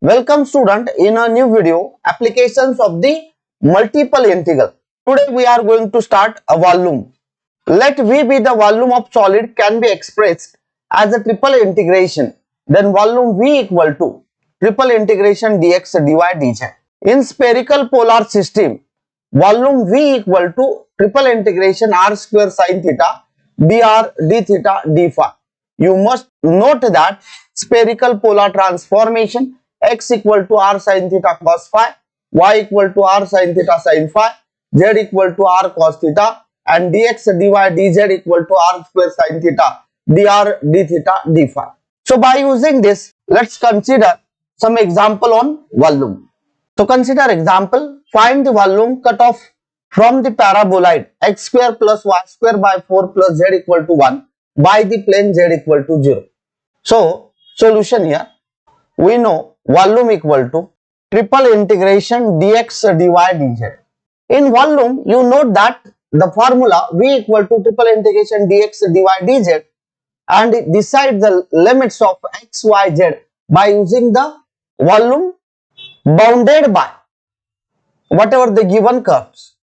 Welcome student in a new video applications of the multiple integral. Today we are going to start a volume. Let V be the volume of solid can be expressed as a triple integration. Then volume V equal to triple integration dx dy dz. In spherical polar system, volume V equal to triple integration r square sin theta dr d theta d phi. You must note that spherical polar transformation x equal to r sin theta cos phi, y equal to r sin theta sin phi, z equal to r cos theta, and dx dy dz equal to r square sin theta dr d theta d phi. So by using this, let's consider some example on volume. So consider example, find the volume cut off from the paraboloid x square plus y square by 4 plus z equal to 1 by the plane z equal to 0. So solution here, we know volume equal to triple integration dx dy dz. In volume, you note that the formula V equal to triple integration dx dy dz and decide the limits of x, y, z by using the volume bounded by whatever the given curves,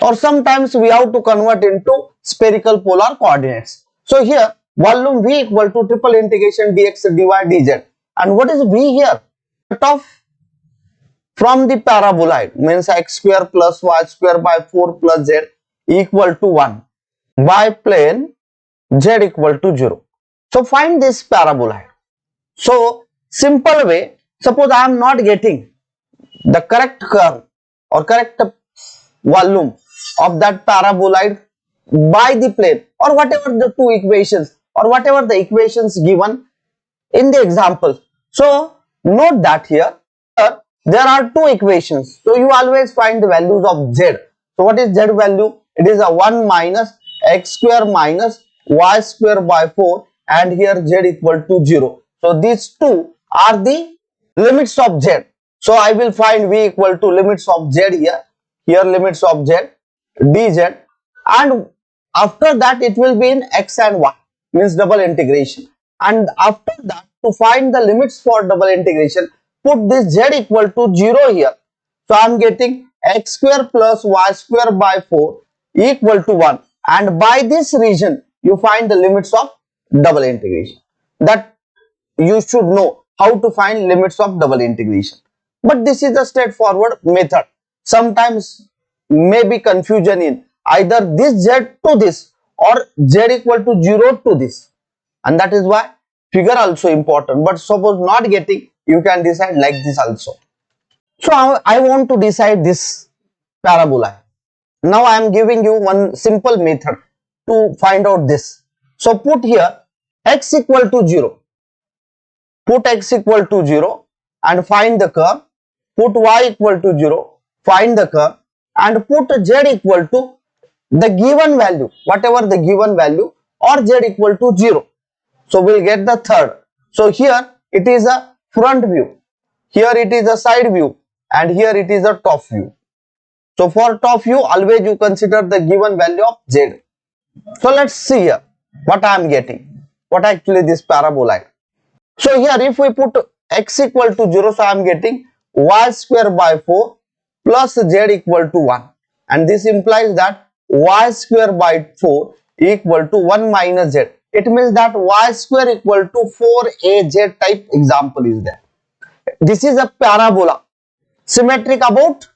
or sometimes we have to convert into spherical polar coordinates. So here volume V equal to triple integration dx dy dz, and what is V here? Cut off from the paraboloid means x square plus y square by 4 plus z equal to 1 by plane z equal to 0. So find this paraboloid. So simple way, suppose I am not getting the correct curve or correct volume of that paraboloid by the plane, or whatever the two equations or whatever the equations given in the example. So note that here there are two equations. So you always find the values of z. So what is z value? It is a 1 minus x square minus y square by 4, and here z equal to 0. So these two are the limits of z. So I will find V equal to limits of z here limits of z dz, and after that it will be in x and y, means double integration, and after that to find the limits for double integration, put this z equal to 0 here. So I am getting x square plus y square by 4 equal to 1, and by this region you find the limits of double integration. That you should know how to find limits of double integration. But this is a straightforward method. Sometimes may be confusion in either this z to this or z equal to 0 to this, and that is why figure also important. But suppose not getting, you can decide like this also. So I want to decide this parabola. Now I am giving you one simple method to find out this. So put here x equal to 0. Put x equal to 0 and find the curve. Put y equal to 0, find the curve, and put z equal to the given value, whatever the given value, or z equal to 0. So we will get the third. So here it is a front view, here it is a side view, and here it is a top view. So for top view, always you consider the given value of z. So let's see here what I am getting, what actually this paraboloid. So here if we put x equal to 0, so I am getting y square by 4 plus z equal to 1, and this implies that y square by 4 equal to 1 minus z. It means that y square equal to 4az type example is there. This is a parabola symmetric about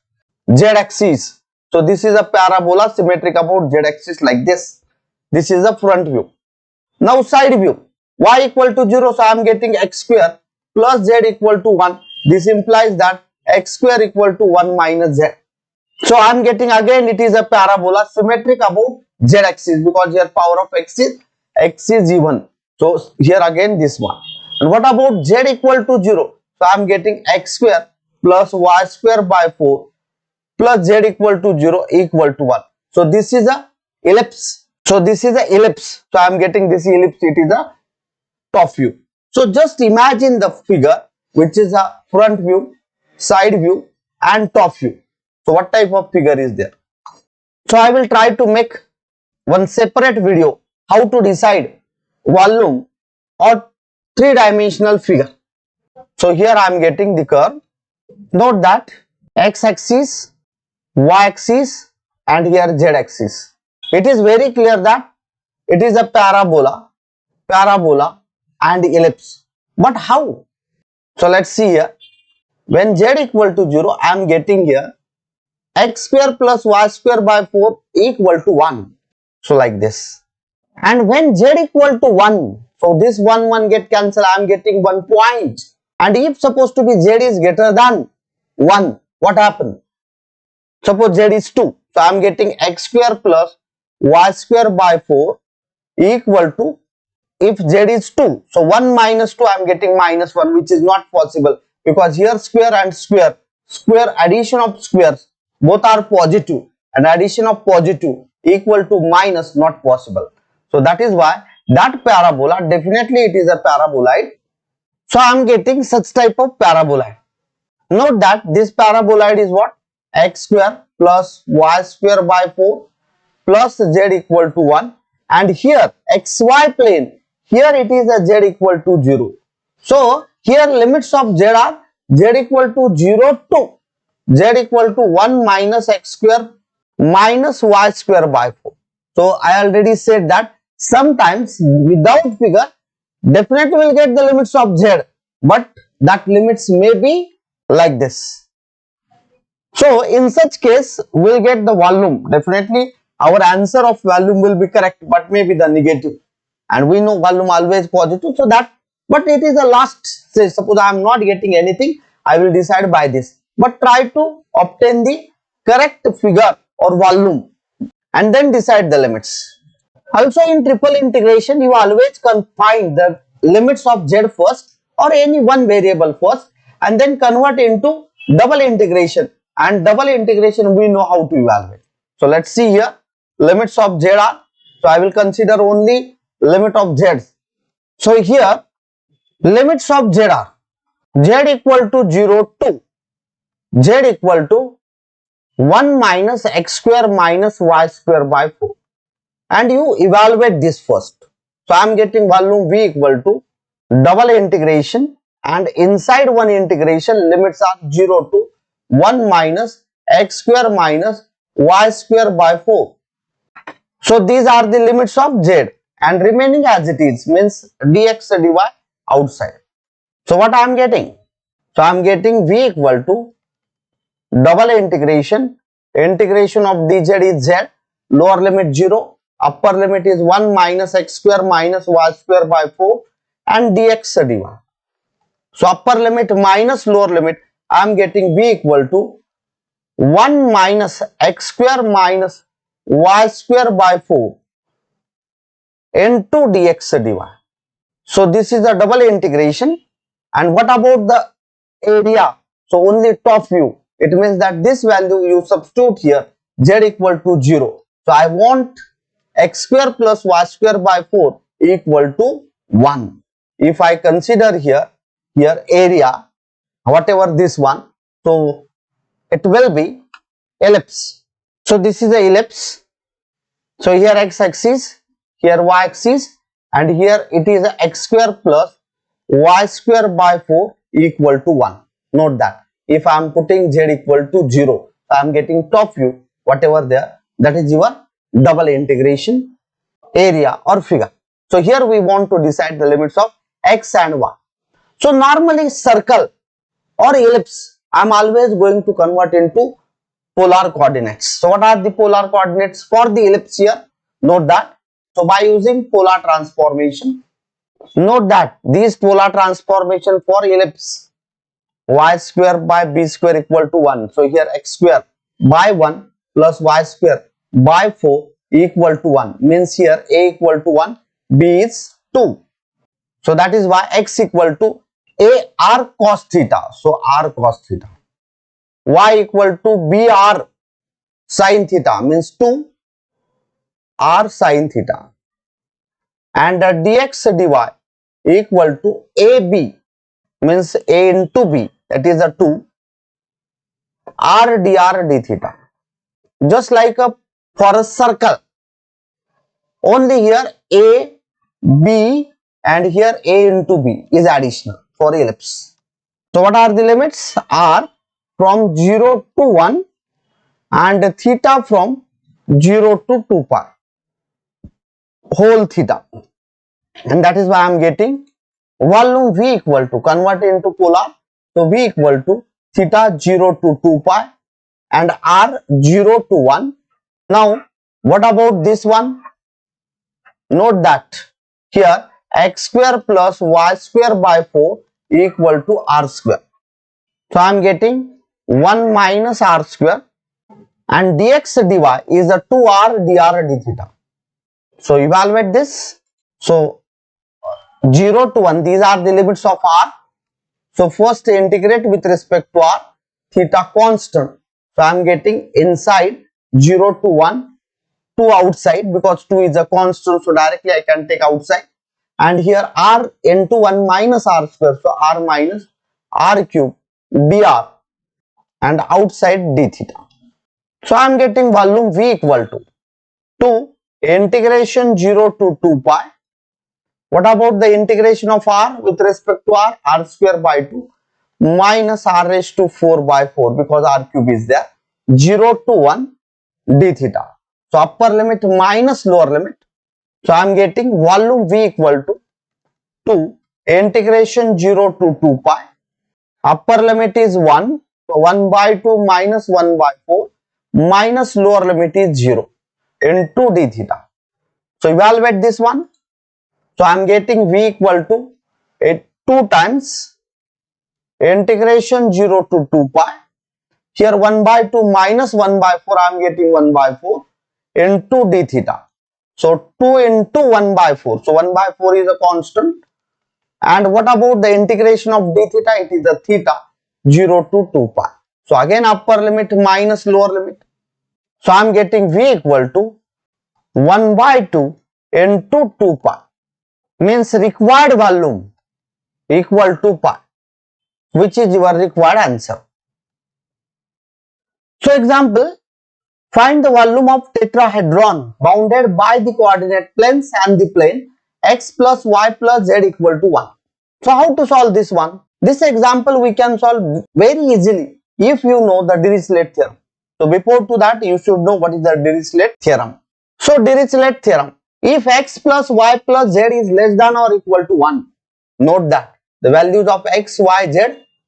z axis. So this is a parabola symmetric about z axis like this. This is a front view. Now side view, y equal to 0, so I am getting x square plus z equal to 1. This implies that x square equal to 1 minus z. So I am getting again it is a parabola symmetric about z axis, because here power of x is even. So here again this one. And what about z equal to 0? So I am getting x square plus y square by 4 plus z equal to 0 equal to 1. So this is a ellipse. So this is a ellipse. So I am getting this ellipse, it is a top view. So just imagine the figure which is a front view, side view, and top view. So what type of figure is there? So I will try to make one separate video how to decide volume or three-dimensional figure. So here I am getting the curve. Note that x-axis, y-axis and here z-axis. It is very clear that it is a parabola and ellipse. But how? So let's see here. When z equal to 0, I am getting here x square plus y square by 4 equal to 1. So like this. And when z equal to 1, so this 1 get cancelled, I am getting 1 point. And if supposed to be z is greater than 1, what happens? Suppose z is 2. So I am getting x square plus y square by 4 equal to, if z is 2, so 1 minus 2 I am getting minus 1, which is not possible because here square and square addition of squares both are positive and addition of positive equal to minus not possible. So that is why that parabola, definitely it is a paraboloid. So I am getting such type of paraboloid. Note that this paraboloid is what? X square plus y square by 4 plus z equal to 1, and here xy plane, here it is a z equal to 0. So here limits of z are z equal to 0 to z equal to 1 minus x square minus y square by 4. So I already said that sometimes without figure definitely will get the limits of z, but that limits may be like this. So in such case, we'll get the volume. Definitely our answer of volume will be correct, but maybe the negative. And we know volume always positive. So that, but it is the last stage. Suppose I am not getting anything, I will decide by this. But try to obtain the correct figure or volume and then decide the limits. Also in triple integration, you always can find the limits of z first or any one variable first and then convert into double integration, and double integration we know how to evaluate. So let's see here limits of z are, so I will consider only limit of z. So here limits of z are z equal to 0 to z equal to 1 minus x square minus y square by 4. And you evaluate this first. So I am getting volume V equal to double integration, and inside one integration limits are 0 to 1 minus x square minus y square by 4. So these are the limits of z, and remaining as it is means dx dy outside. So what I am getting? So I am getting V equal to double integration of dz is z, lower limit 0, upper limit is 1 minus x square minus y square by 4 and dx dy. So upper limit minus lower limit, I am getting V equal to 1 minus x square minus y square by 4 into dx dy. So this is a double integration. And what about the area? So only top view. It means that this value you substitute here, z equal to 0. So I want x square plus y square by 4 equal to 1. If I consider here area, whatever this one, so it will be ellipse. So this is a ellipse. So here x axis, here y axis, and here it is a x square plus y square by 4 equal to 1. Note that if I am putting z equal to 0, I am getting top view, whatever there, that is your double integration area or figure. So here we want to decide the limits of x and y. So normally circle or ellipse, I am always going to convert into polar coordinates. So what are the polar coordinates for the ellipse here? Note that. So by using polar transformation, note that these polar transformation for ellipse, y square by b square equal to 1. So here x square by 1 plus y square by 4 equal to 1. Means here a equal to 1, b is 2. So that is why x equal to a r cos theta. So r cos theta. Y equal to b r sin theta means 2 r sin theta. And dx dy equal to ab means a into b, that is a 2 r dr d theta. Just like for a circle, only here a, b and here a into b is additional for ellipse. So what are the limits? R from 0 to 1 and theta from 0 to 2 pi whole theta, and that is why I am getting volume V equal to, convert into polar, so V equal to theta 0 to 2 pi and R 0 to 1. Now what about this one? Note that here x square plus y square by 4 equal to r square. So I am getting 1 minus r square, and dx dy is a 2r dr d theta. So evaluate this. So 0 to 1, these are the limits of r. So first integrate with respect to r, theta constant. So I am getting inside 0 to 1, 2 outside, because 2 is a constant, so directly I can take outside, and here r into 1 minus r square, so r minus r cube dr, and outside d theta. So I am getting volume V equal to 2 integration 0 to 2 pi. What about the integration of r with respect to r square by 2 minus r raised to 4 by 4, because r cube is there, 0 to 1 d theta. So upper limit minus lower limit. So I am getting volume V equal to 2 integration 0 to 2 pi. Upper limit is 1. So 1 by 2 minus 1 by 4 minus lower limit is 0 into d theta. So evaluate this one. So I am getting V equal to 2 times integration 0 to 2 pi. Here 1 by 2 minus 1 by 4, I am getting 1 by 4 into d theta. So 2 into 1 by 4. So 1 by 4 is a constant. And what about the integration of d theta? It is the theta 0 to 2 pi. So again upper limit minus lower limit. So I am getting V equal to 1 by 2 into 2 pi. Means required volume equal to pi, which is your required answer. So example, find the volume of tetrahedron bounded by the coordinate planes and the plane x plus y plus z equal to 1. So how to solve this one? This example we can solve very easily if you know the Dirichlet theorem. So before to that, you should know what is the Dirichlet theorem. So Dirichlet theorem, if x plus y plus z is less than or equal to 1, note that the values of x, y, z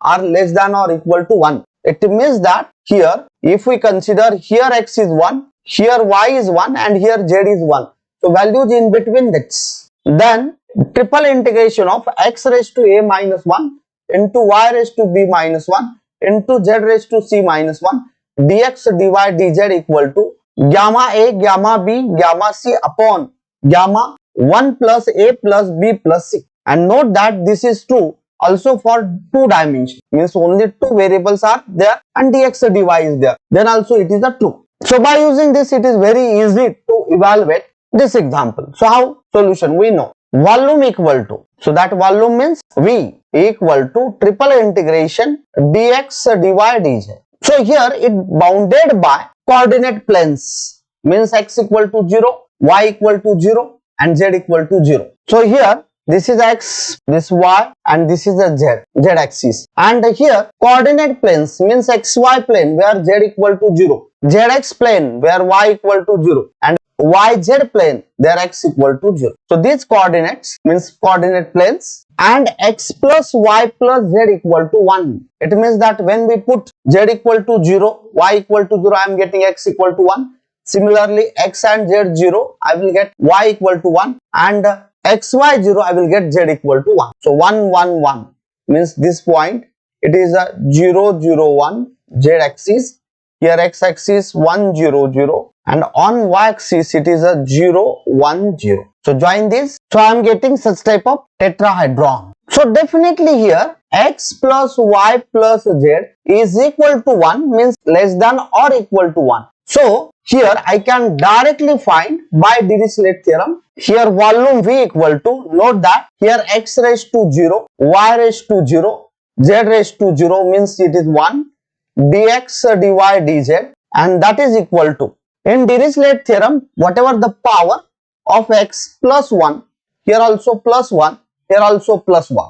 are less than or equal to 1. It means that here, if we consider here x is 1, here y is 1 and here z is 1. So values in between this. Then triple integration of x raised to a minus 1 into y raised to b minus 1 into z raised to c minus 1 dx dy dz equal to gamma a, gamma b, gamma c upon gamma 1 plus a plus b plus c. And note that this is true also for 2 dimensions, means only 2 variables are there and dx dy is there, then also it is a true. So by using this, it is very easy to evaluate this example. So how? Solution, we know volume equal to, so that volume means V equal to triple integration dx dy dz. So here it bounded by coordinate planes, means x equal to 0, y equal to 0 and z equal to 0. So here this is x, this y and this is the z axis, and here coordinate planes means xy plane where z equal to 0, zx plane where y equal to 0 and yz plane there x equal to 0. So these coordinates means coordinate planes, and x plus y plus z equal to 1. It means that when we put z equal to 0, y equal to 0, I am getting x equal to 1. Similarly, x and z 0, I will get y equal to 1, and xy 0, I will get z equal to 1. So 1 1 1 means this point, it is a 0 0 1 z axis. Here x axis 1 0 0 and on y axis it is a 0 1 0. So join this. So I am getting such type of tetrahedron. So definitely here x plus y plus z is equal to 1, means less than or equal to 1. So here I can directly find by Dirichlet theorem. Here volume V equal to, note that here x raised to 0, y raised to 0, z raised to 0 means it is 1, dx dy dz, and that is equal to, in Dirichlet theorem, whatever the power of x plus 1, here also plus 1, here also plus 1.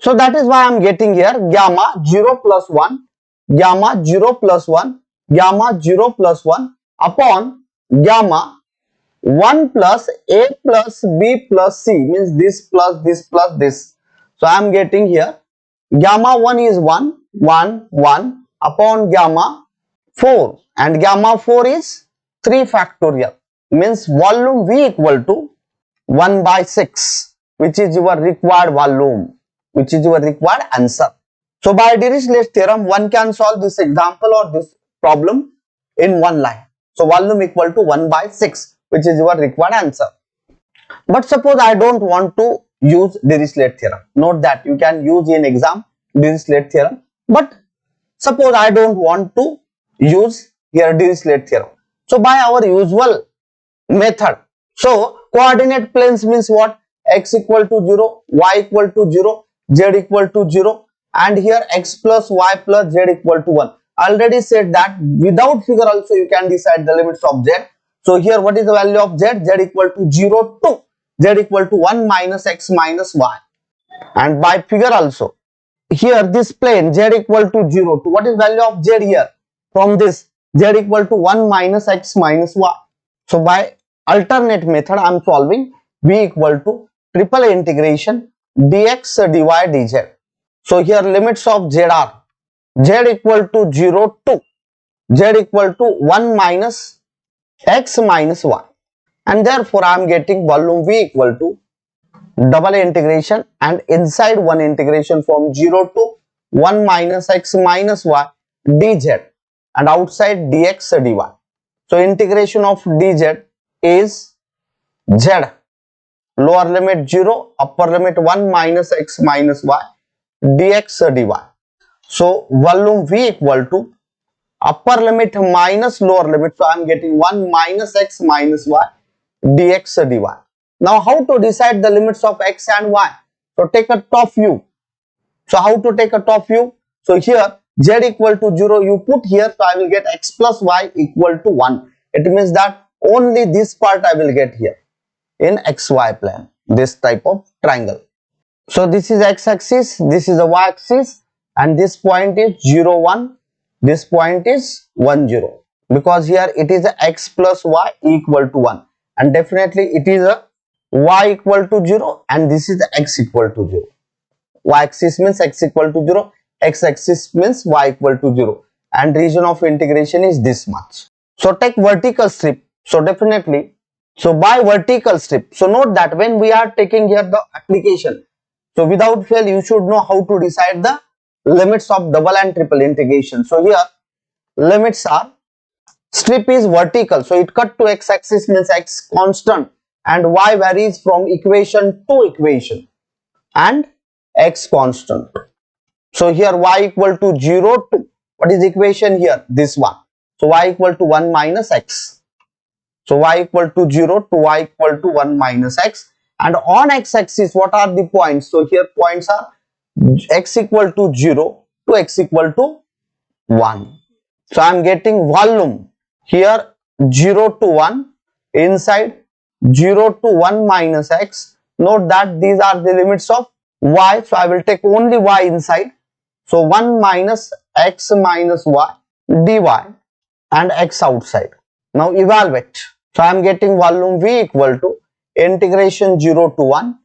So that is why I am getting here gamma 0 plus 1, gamma 0 plus 1, gamma 0 plus 1 upon gamma 1 plus a plus b plus c, means this plus this plus this. So I am getting here gamma 1 is 1, 1, 1 upon gamma 4, and gamma 4 is 3 factorial, means volume V equal to 1 by 6, which is your required volume, which is your required answer. So by Dirichlet's theorem, one can solve this example or this problem in one line. So volume equal to 1 by 6, which is your required answer. But suppose I don't want to use Dirichlet's theorem. Note that you can use in exam Dirichlet's theorem, but suppose I don't want to use here Dirichlet's theorem. So by our usual method, so coordinate planes means what? X equal to 0, y equal to 0, z equal to 0, and here x plus y plus z equal to 1. I already said that without figure also you can decide the limits of z. So here what is the value of z? Z equal to 0 to z equal to 1 minus x minus y. And by figure also, here this plane z equal to 0 to what is value of z here? From this z equal to 1 minus x minus y. So by alternate method I am solving v equal to triple integration dx dy dz. So here limits of z are z equal to 0 to z equal to 1 minus x minus y, and therefore I am getting volume v equal to double integration, and inside one integration from 0 to 1 minus x minus y dz, and outside dx dy. So integration of dz is z, lower limit 0, upper limit 1 minus x minus y dx dy. So volume v equal to upper limit minus lower limit, so I am getting 1 minus x minus y dx dy. Now how to decide the limits of x and y? So take a top view. So how to take a top view? So here z equal to 0 you put here, so I will get x plus y equal to 1. It means that only this part I will get here in xy plane, this type of triangle. So this is x axis, this is the y axis, and this point is 0 1, this point is 1 0, because here it is a x plus y equal to 1, and definitely it is a y equal to 0, and this is the x equal to 0. Y axis means x equal to 0, x axis means y equal to 0, and region of integration is this much. So take vertical strip. So definitely, so by vertical strip, so note that when we are taking here the application, so without fail you should know how to decide the limits of double and triple integration. So here limits are, strip is vertical, so it cut to x axis means x constant, and y varies from equation to equation, and x constant. So here y equal to 0 to, what is equation here? This one. So y equal to 1 minus x. So y equal to 0 to y equal to 1 minus x, and on x axis what are the points? So here points are x equal to 0 to x equal to 1. So I am getting volume here 0 to 1, inside 0 to 1 minus x. Note that these are the limits of y, so I will take only y inside. So 1 minus x minus y dy, and x outside. Now evaluate. So I am getting volume v equal to integration 0 to 1,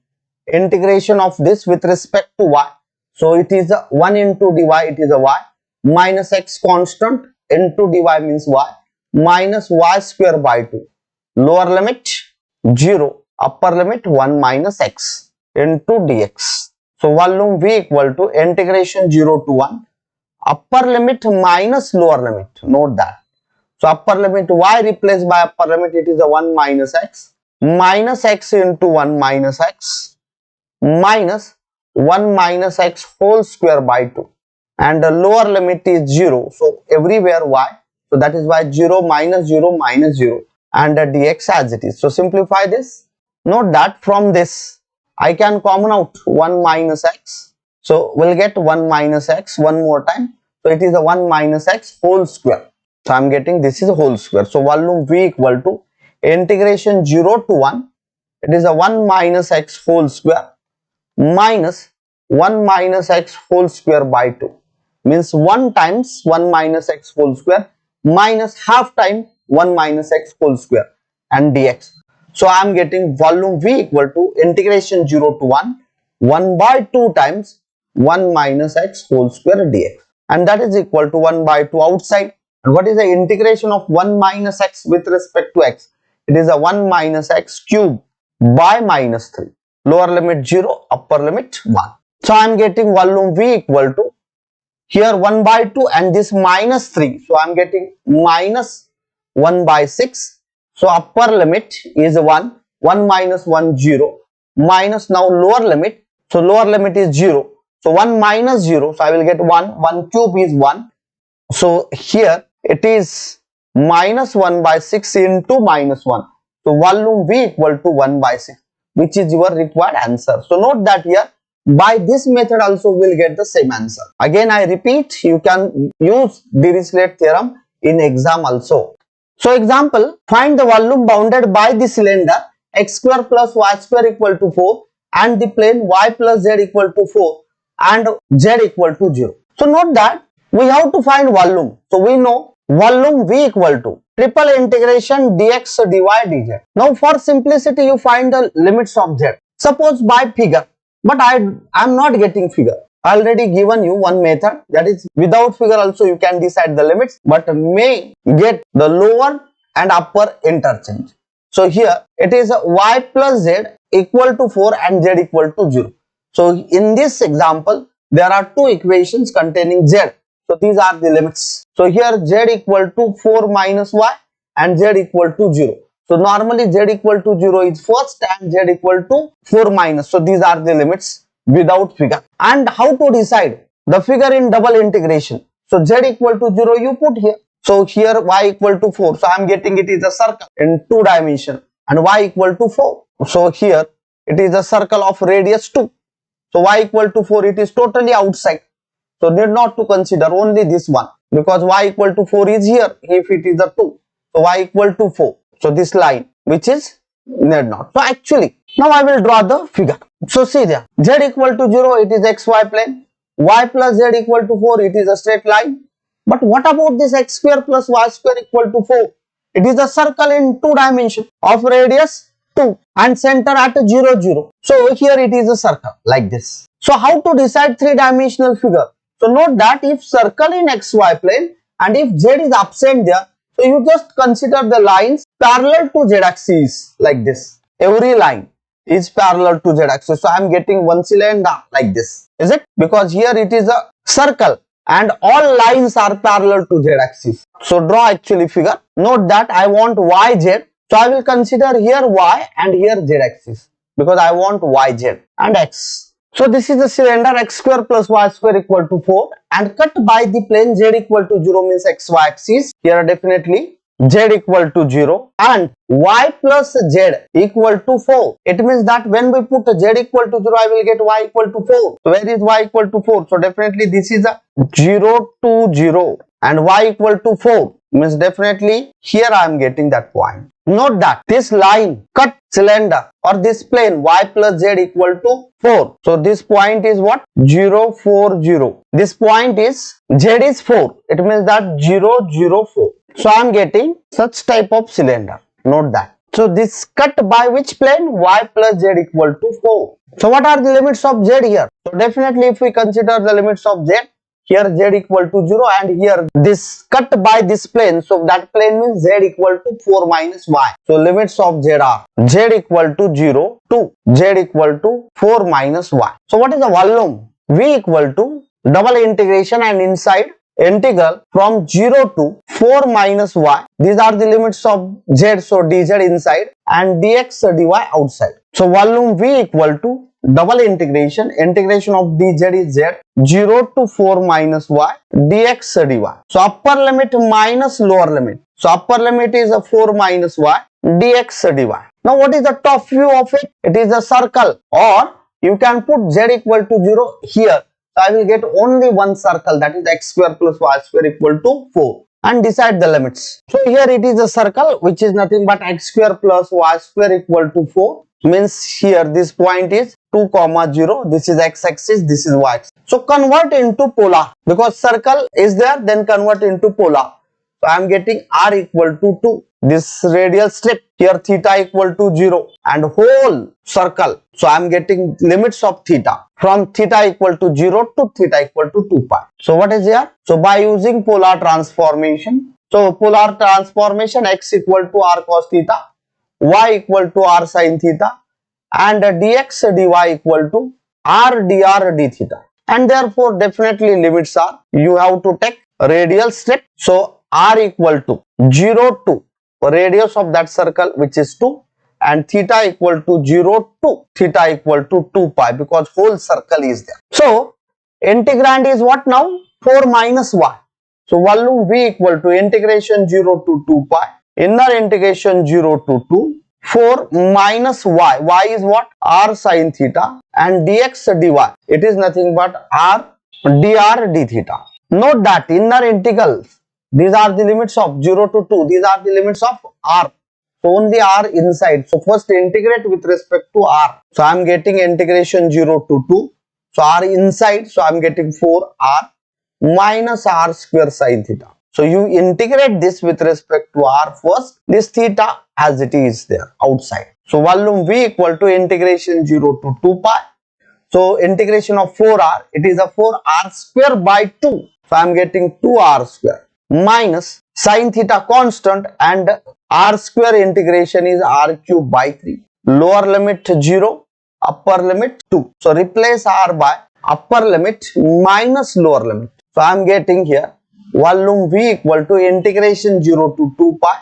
integration of this with respect to y. So it is a 1 into dy, it is a y, minus x constant into dy means y, minus y square by 2. Lower limit 0, upper limit 1 minus x into dx. So volume v equal to integration 0 to 1, upper limit minus lower limit. Note that. So upper limit y replaced by upper limit, it is a 1 minus x into 1 minus x minus 1 minus x whole square by 2, and the lower limit is 0, so everywhere y, so that is why 0 minus 0 minus 0, and the dx as it is. So simplify this. Note that from this I can common out 1 minus x, so we'll get 1 minus x one more time, so it is a 1 minus x whole square. So I am getting this is a whole square. So volume v equal to integration 0 to 1, it is a 1 minus x whole square minus 1 minus x whole square by 2. Means 1 times 1 minus x whole square minus half time 1 minus x whole square and dx. So I am getting volume V equal to integration 0 to 1 by 2 times 1 minus x whole square dx, and that is equal to 1 by 2 outside. And what is the integration of 1 minus x with respect to x? It is a 1 minus x cube by minus 3. Lower limit 0, upper limit 1. So I am getting volume V equal to here 1 by 2 and this minus 3. So I am getting minus 1 by 6. So upper limit is 1, 1 minus 1 0, minus now lower limit. So lower limit is 0. So 1 minus 0, so I will get 1, 1 cube is 1. So here it is minus 1 by 6 into minus 1. So volume V equal to 1 by 6, which is your required answer. So note that here by this method also will get the same answer. Again I repeat, you can use Dirichlet theorem in exam also. So example, find the volume bounded by the cylinder x square plus y square equal to 4 and the plane y plus z equal to 4 and z equal to 0. So note that we have to find volume. So we know volume V equal to triple integration dx dy dz. Now for simplicity you find the limits of z. Suppose by figure, but I am not getting figure. I already given you one method, that is without figure also you can decide the limits, but may get the lower and upper interchange. So here it is y plus z equal to 4 and z equal to 0. So in this example there are two equations containing z. So these are the limits. So here z equal to 4 minus y and z equal to 0. So normally z equal to 0 is first and z equal to 4 minus. So these are the limits without figure. And how to decide the figure in double integration? So z equal to 0 you put here. So here y equal to 4. So I am getting it is a circle in 2 dimension and y equal to 4. So here it is a circle of radius 2. So y equal to 4, it is totally outside. So need not to consider only this one, because y equal to 4 is here if it is a 2. So y equal to 4. So this line which is need not. So actually now I will draw the figure. So see there, z equal to 0 it is xy plane, y plus z equal to 4 it is a straight line. But what about this x square plus y square equal to 4? It is a circle in 2 dimension of radius 2 and center at 0 0. So here it is a circle like this. So how to decide 3-dimensional figure? So note that if circle in xy plane and if z is absent there, so you just consider the lines parallel to z axis like this. Every line is parallel to z axis. So I am getting one cylinder like this. Is it? Because here it is a circle and all lines are parallel to z axis. So draw actually figure. Note that I want yz. So I will consider here y and here z axis because I want yz and x. So this is the cylinder x square plus y square equal to 4 and cut by the plane z equal to 0 means xy axis. Here definitely z equal to 0 and y plus z equal to 4. It means that when we put z equal to 0, I will get y equal to 4. So where is y equal to 4? So definitely this is a 0 to 0 and y equal to 4 means definitely here I am getting that point. Note that this line cut cylinder or this plane y plus z equal to 4. So this point is what? 0 4 0. This point is z is 4. It means that 0 0 4. So I am getting such type of cylinder. Note that. So this cut by which plane? Y plus z equal to 4. So what are the limits of z here? So definitely if we consider the limits of z, here z equal to 0 and here this cut by this plane. So that plane means z equal to 4 minus y. So limits of z are z equal to 0 to z equal to 4 minus y. So what is the volume? V equal to double integration and inside integral from 0 to 4 minus y. These are the limits of z. So dz inside and dx dy outside. So volume V equal to double integration of dz is z 0 to 4 minus y dx dy. So upper limit minus lower limit. So upper limit is a 4 minus y dx dy. Now what is the top view of it? It is a circle, or you can put z equal to 0 here. So I will get only one circle, that is x square plus y square equal to 4, and decide the limits. So here it is a circle which is nothing but x square plus y square equal to 4, means here this point is 2 comma 0. This is x-axis, this is y-axis. So convert into polar, because circle is there, then convert into polar. So I am getting r equal to 2. This radial strip here, theta equal to 0, and whole circle. So I am getting limits of theta from theta equal to 0 to theta equal to 2 pi. So what is here? So by using polar transformation, so polar transformation, x equal to r cos theta, y equal to r sin theta, and dx dy equal to r dr d theta. And therefore definitely limits are, you have to take radial strip. So r equal to 0 to radius of that circle, which is 2, and theta equal to 0 to theta equal to 2 pi, because whole circle is there. So integrand is what now? 4 minus y. So volume v equal to integration 0 to 2 pi, inner integration 0 to 2, 4 minus y. Y is what? R sin theta, and dx dy, it is nothing but r dr d theta. Note that inner integrals, these are the limits of 0 to 2. These are the limits of r. So only r inside. So first integrate with respect to r. So I am getting integration 0 to 2. So r inside. So I am getting 4r minus r square sin theta. So you integrate this with respect to r first. This theta as it is there outside. So volume v equal to integration 0 to 2 pi. So integration of 4r, it is a 4r square by 2. So I am getting 2r square minus sin theta constant, and r square integration is r cube by 3. Lower limit 0, upper limit 2. So replace r by upper limit minus lower limit. So I am getting here volume v equal to integration 0 to 2 pi.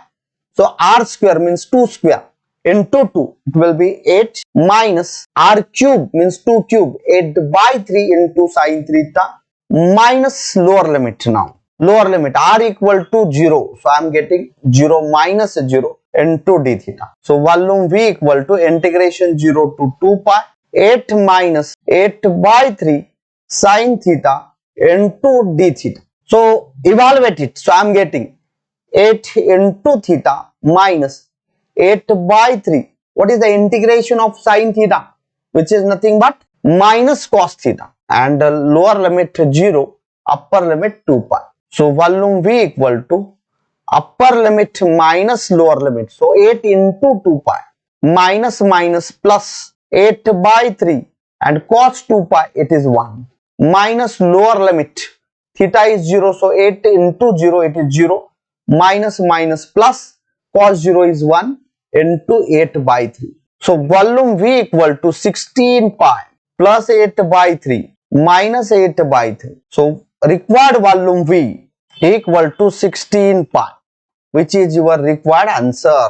So r square means 2 square into 2, it will be 8 minus r cube means 2 cube, 8 by 3 into sin theta minus lower limit. Now lower limit r equal to 0. So I am getting 0 minus 0 into d theta. So volume v equal to integration 0 to 2 pi, 8 minus 8 by 3 sin theta into d theta. So evaluate it. So I am getting 8 into theta minus 8 by 3. What is the integration of sin theta? Which is nothing but minus cos theta, and lower limit 0, upper limit 2 pi. So volume v equal to upper limit minus lower limit. So 8 into 2 pi minus minus plus 8 by 3, and cos 2 pi, it is 1, minus lower limit theta is 0. So 8 into 0, it is 0, minus minus plus cos 0 is 1 into 8 by 3. So volume v equal to 16 pi plus 8 by 3 minus 8 by 3. So required volume v equal to 16 pi, which is your required answer.